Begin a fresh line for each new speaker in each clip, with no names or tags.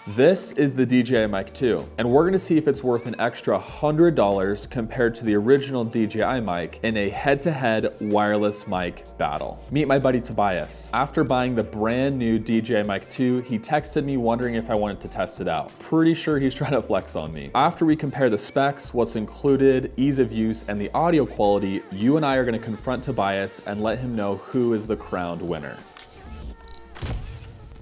This is the DJI Mic 2, and we're gonna see if it's worth an extra $100 compared to the original DJI Mic in a head-to-head wireless mic battle. Meet my buddy Tobias. After buying the brand new DJI Mic 2, he texted me wondering if I wanted to test it out. Pretty sure he's trying to flex on me. After we compare the specs, what's included, ease of use, and the audio quality, you and I are gonna confront Tobias and let him know who is the crowned winner.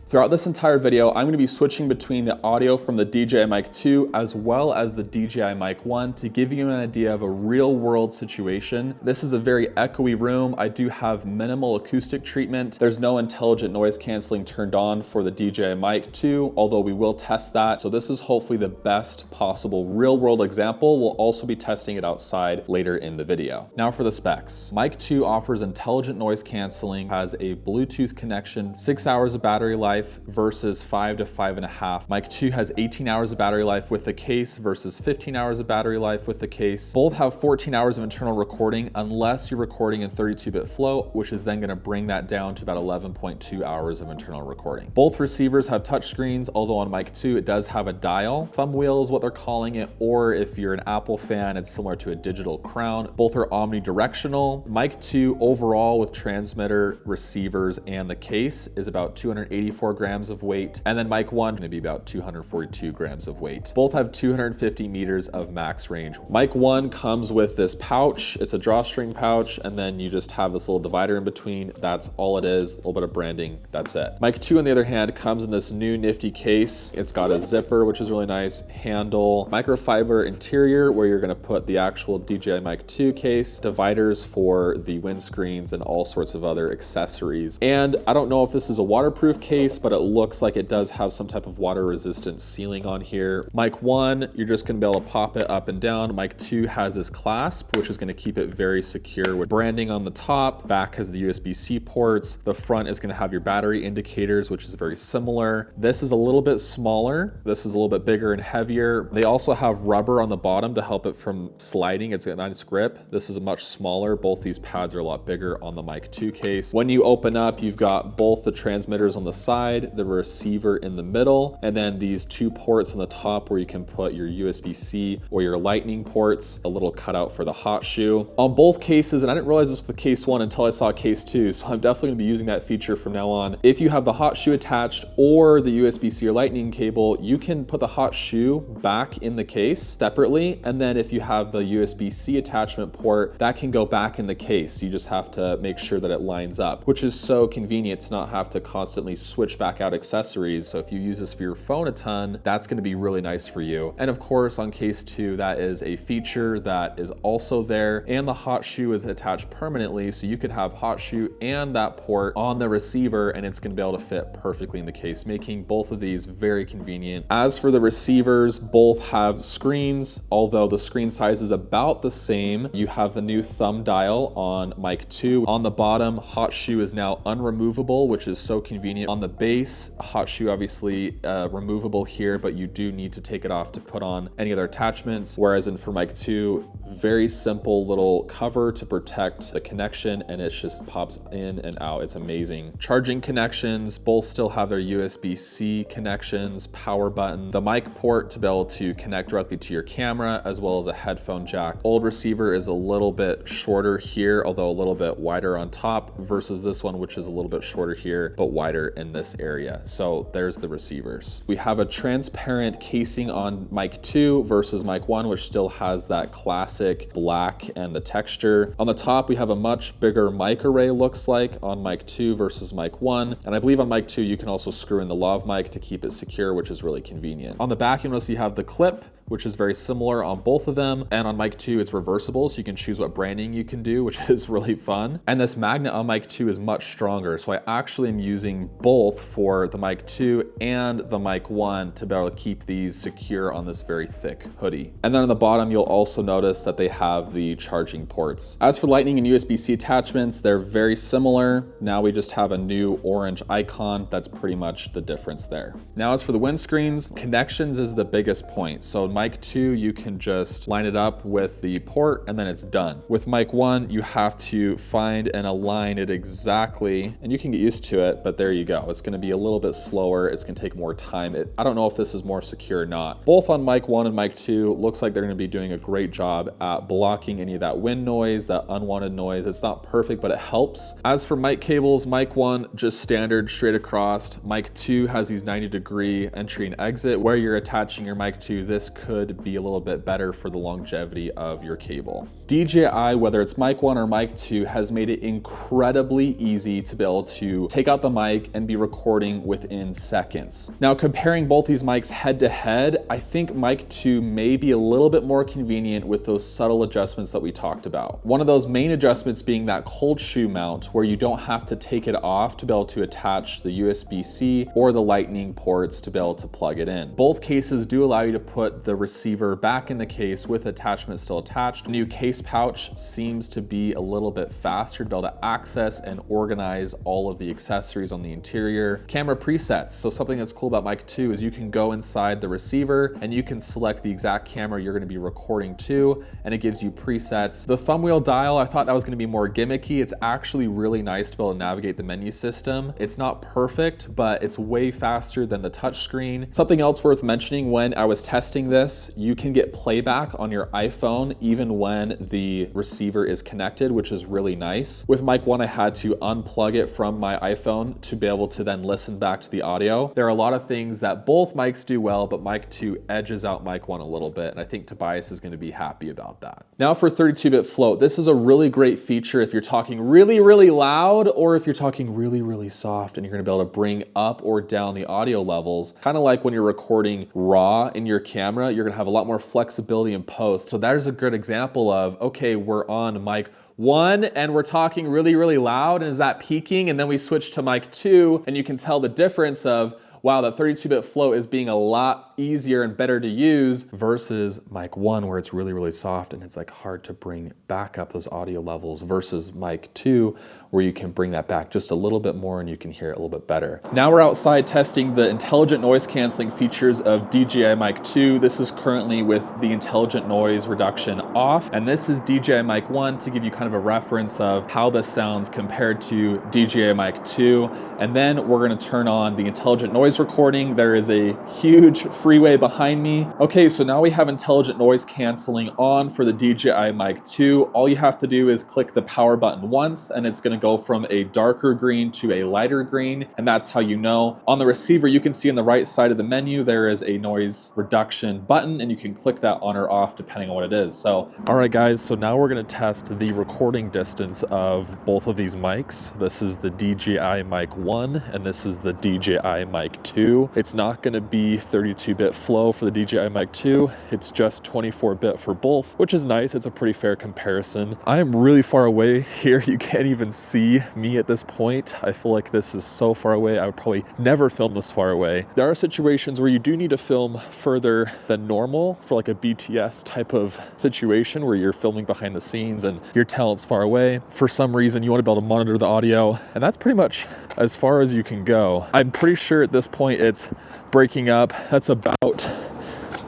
Throughout this entire video, I'm gonna be switching between the audio from the DJI Mic 2 as well as the DJI Mic 1 to give you an idea of a real world situation. This is a very echoey room. I do have minimal acoustic treatment. There's no intelligent noise canceling turned on for the DJI Mic 2, although we will test that. So this is hopefully the best possible real world example. We'll also be testing it outside later in the video. Now for the specs. Mic 2 offers intelligent noise canceling, has a Bluetooth connection, 6 hours of battery life, versus 5 to 5.5. Mic 2 has 18 hours of battery life with the case versus 15 hours of battery life with the case. Both have 14 hours of internal recording unless you're recording in 32-bit flow, which is then gonna bring that down to about 11.2 hours of internal recording. Both receivers have touch screens, although on Mic 2 it does have a dial. Thumb wheel is what they're calling it, or if you're an Apple fan, it's similar to a digital crown. Both are omnidirectional. Mic 2 overall with transmitter, receivers, and the case is about 284 grams of weight, and then Mic 1 gonna be about 242 grams of weight. Both have 250 meters of max range. Mic 1 comes with this pouch. It's a drawstring pouch, and then you just have this little divider in between. That's all it is, a little bit of branding, that's it. Mic 2 on the other hand comes in this new nifty case. It's got a zipper, which is really nice, handle, microfiber interior where you're gonna put the actual DJI Mic 2 case, dividers for the windscreens and all sorts of other accessories. And I don't know if this is a waterproof case, but it looks like it does have some type of water resistant sealing on here. Mic 1, you're just gonna be able to pop it up and down. Mic 2 has this clasp, which is gonna keep it very secure with branding on the top. Back has the USB-C ports. The front is gonna have your battery indicators, which is very similar. This is a little bit smaller. This is a little bit bigger and heavier. They also have rubber on the bottom to help it from sliding. It's got a nice grip. This is a much smaller. Both these pads are a lot bigger on the Mic 2 case. When you open up, you've got both the transmitters on the side, the receiver in the middle, and then these two ports on the top where you can put your USB-C or your lightning ports, a little cutout for the hot shoe. On both cases, and I didn't realize this with the case 1 until I saw case 2, so I'm definitely gonna be using that feature from now on. If you have the hot shoe attached or the USB-C or lightning cable, you can put the hot shoe back in the case separately, and then if you have the USB-C attachment port, that can go back in the case. You just have to make sure that it lines up, which is so convenient to not have to constantly switch back out accessories. So if you use this for your phone a ton, that's gonna be really nice for you. And of course on case 2, that is a feature that is also there, and the hot shoe is attached permanently, so you could have hot shoe and that port on the receiver and it's gonna be able to fit perfectly in the case, making both of these very convenient. As for the receivers, both have screens, although the screen size is about the same. You have the new thumb dial on Mic 2. On the bottom, hot shoe is now unremovable, which is so convenient. On the base, hot shoe obviously removable here, but you do need to take it off to put on any other attachments. Whereas for Mic 2, very simple little cover to protect the connection, and it just pops in and out. It's amazing. Charging connections, both still have their USB-C connections, power button, the mic port to be able to connect directly to your camera, as well as a headphone jack. Old receiver is a little bit shorter here, although a little bit wider on top, versus this one, which is a little bit shorter here, but wider in this area. So there's the receivers. We have a transparent casing on Mic 2 versus Mic 1, which still has that classic black and the texture. On the top, we have a much bigger mic array, looks like, on Mic 2 versus Mic 1. And I believe on Mic 2, you can also screw in the lav mic to keep it secure, which is really convenient. On the back, you notice you have the clip, which is very similar on both of them. And on Mic 2, it's reversible, so you can choose what branding you can do, which is really fun. And this magnet on Mic 2 is much stronger. So I actually am using both for the Mic 2 and the Mic 1 to be able to keep these secure on this very thick hoodie. And then on the bottom, you'll also notice that they have the charging ports. As for lightning and USB-C attachments, they're very similar. Now we just have a new orange icon. That's pretty much the difference there. Now as for the windscreens, connections is the biggest point. So Mic Mic 2, you can just line it up with the port and then it's done. With Mic 1, you have to find and align it exactly, and you can get used to it, but there you go. It's gonna be a little bit slower. It's gonna take more time. I don't know if this is more secure or not. Both on Mic 1 and Mic 2, looks like they're gonna be doing a great job at blocking any of that wind noise, that unwanted noise. It's not perfect, but it helps. As for mic cables, Mic 1, just standard straight across. Mic 2 has these 90-degree entry and exit. Where you're attaching your Mic 2, this could be a little bit better for the longevity of your cable. DJI, whether it's Mic 1 or Mic 2, has made it incredibly easy to be able to take out the mic and be recording within seconds. Now, comparing both these mics head to head, I think Mic 2 may be a little bit more convenient with those subtle adjustments that we talked about. One of those main adjustments being that cold shoe mount, where you don't have to take it off to be able to attach the USB-C or the lightning ports to be able to plug it in. Both cases do allow you to put the receiver back in the case with attachment still attached. The new case pouch seems to be a little bit faster to be able to access and organize all of the accessories on the interior. Camera presets. So something that's cool about Mic 2 is you can go inside the receiver and you can select the exact camera you're going to be recording to, and it gives you presets. The thumb wheel dial, I thought that was going to be more gimmicky. It's actually really nice to be able to navigate the menu system. It's not perfect, but it's way faster than the touchscreen. Something else worth mentioning, when I was testing this, you can get playback on your iPhone even when the receiver is connected, which is really nice. With Mic 1, I had to unplug it from my iPhone to be able to then listen back to the audio. There are a lot of things that both mics do well, but Mic 2 edges out Mic 1 a little bit, and I think Tobias is going to be happy about that. Now for 32-bit float. This is a really great feature if you're talking really, really loud, or if you're talking really, really soft and you're going to be able to bring up or down the audio levels. Kind of like when you're recording raw in your camera, you're going to have a lot more flexibility in post. So that is a good example of, okay, we're on Mic 1 and we're talking really, really loud, and is that peaking? And then we switch to Mic 2 and you can tell the difference of, wow, that 32-bit float is being a lot easier and better to use versus Mic 1 where it's really, really soft and it's like hard to bring back up those audio levels, versus Mic 2 where you can bring that back just a little bit more and you can hear it a little bit better. Now we're outside testing the intelligent noise canceling features of DJI Mic 2. This is currently with the intelligent noise reduction off, and this is DJI Mic 1 to give you kind of a reference of how this sounds compared to DJI Mic 2. And then we're gonna turn on the intelligent noise recording. There is a huge freeway behind me. Okay, so now we have intelligent noise canceling on for the DJI Mic 2. All you have to do is click the power button once and it's gonna go from a darker green to a lighter green, and that's how you know. On the receiver, you can see on the right side of the menu, there is a noise reduction button and you can click that on or off depending on what it is. So, all right guys, so now we're gonna test the recording distance of both of these mics. This is the DJI Mic 1 and this is the DJI Mic 2. It's not gonna be 32-bit flow for the DJI Mic 2. It's just 24-bit for both, which is nice. It's a pretty fair comparison. I am really far away here. You can't even see me at this point. I feel like this is so far away. I would probably never film this far away. There are situations where you do need to film further than normal for like a BTS type of situation where you're filming behind the scenes and your talent's far away. For some reason, you want to be able to monitor the audio, and that's pretty much as far as you can go. I'm pretty sure at this point it's breaking up. That's about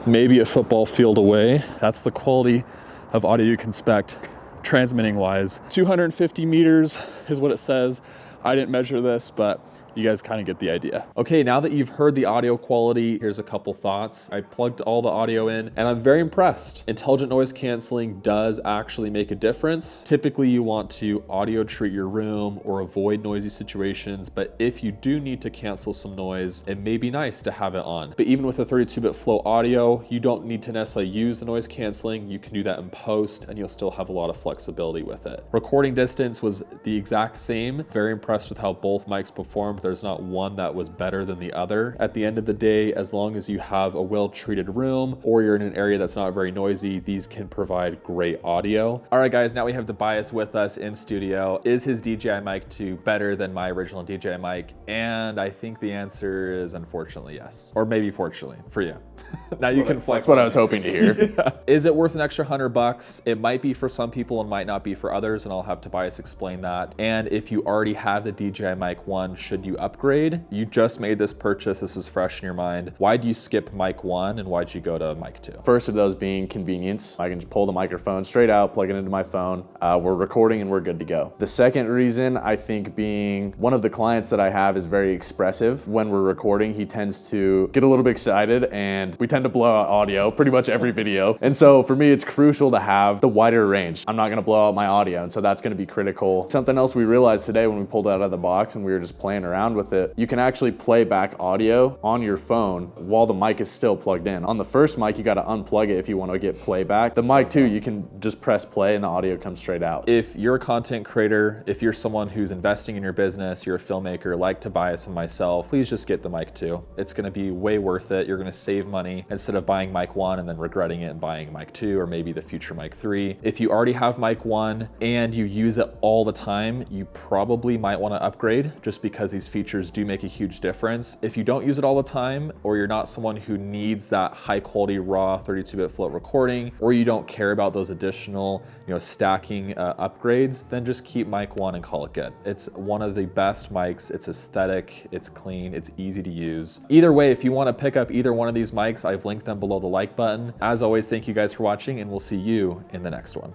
maybe a football field away. That's the quality of audio you can expect transmitting wise. 250 meters is what it says. I didn't measure this, but you guys kind of get the idea. Okay, now that you've heard the audio quality, here's a couple thoughts. I plugged all the audio in and I'm very impressed. Intelligent noise canceling does actually make a difference. Typically you want to audio treat your room or avoid noisy situations, but if you do need to cancel some noise, it may be nice to have it on. But even with a 32-bit flow audio, you don't need to necessarily use the noise canceling. You can do that in post and you'll still have a lot of flexibility with it. Recording distance was the exact same. Very impressed with how both mics performed. There's not one that was better than the other. At the end of the day, as long as you have a well-treated room or you're in an area that's not very noisy, these can provide great audio. All right, guys, now we have Tobias with us in studio. Is his DJI Mic 2 better than my original DJI Mic? And I think the answer is unfortunately yes. Or maybe fortunately for you. Now you can flex.
That's what I was hoping to hear.
Yeah. Is it worth an extra $100? It might be for some people and might not be for others, and I'll have Tobias explain that. And if you already have the DJI Mic 1, should you upgrade? You just made this purchase, this is fresh in your mind. Why'd you skip Mic 1 and why'd you go to Mic 2?
First of those being convenience. I can just pull the microphone straight out, plug it into my phone. We're recording and we're good to go. The second reason, I think, being one of the clients that I have is very expressive. When we're recording, he tends to get a little bit excited and we tend to blow out audio pretty much every video. And so for me, it's crucial to have the wider range. I'm not gonna blow out my audio, and so that's gonna be critical. Something else we realized today when we pulled it out of the box and we were just playing around with it, you can actually play back audio on your phone while the mic is still plugged in. On the first mic, you gotta unplug it if you wanna get playback. The mic 2, you can just press play and the audio comes straight out.
If you're a content creator, if you're someone who's investing in your business, you're a filmmaker like Tobias and myself, please just get the Mic 2. It's gonna be way worth it. You're gonna save money instead of buying Mic 1 and then regretting it and buying Mic 2 or maybe the future Mic 3. If you already have Mic 1 and you use it all the time, you probably might wanna upgrade just because these features do make a huge difference. If you don't use it all the time, or you're not someone who needs that high quality raw 32-bit float recording, or you don't care about those additional, stacking upgrades, then just keep Mic 1 and call it good. It's one of the best mics. It's aesthetic, it's clean, it's easy to use. Either way, if you wanna pick up either one of these mics, I've linked them below the like button. As always, thank you guys for watching and we'll see you in the next one.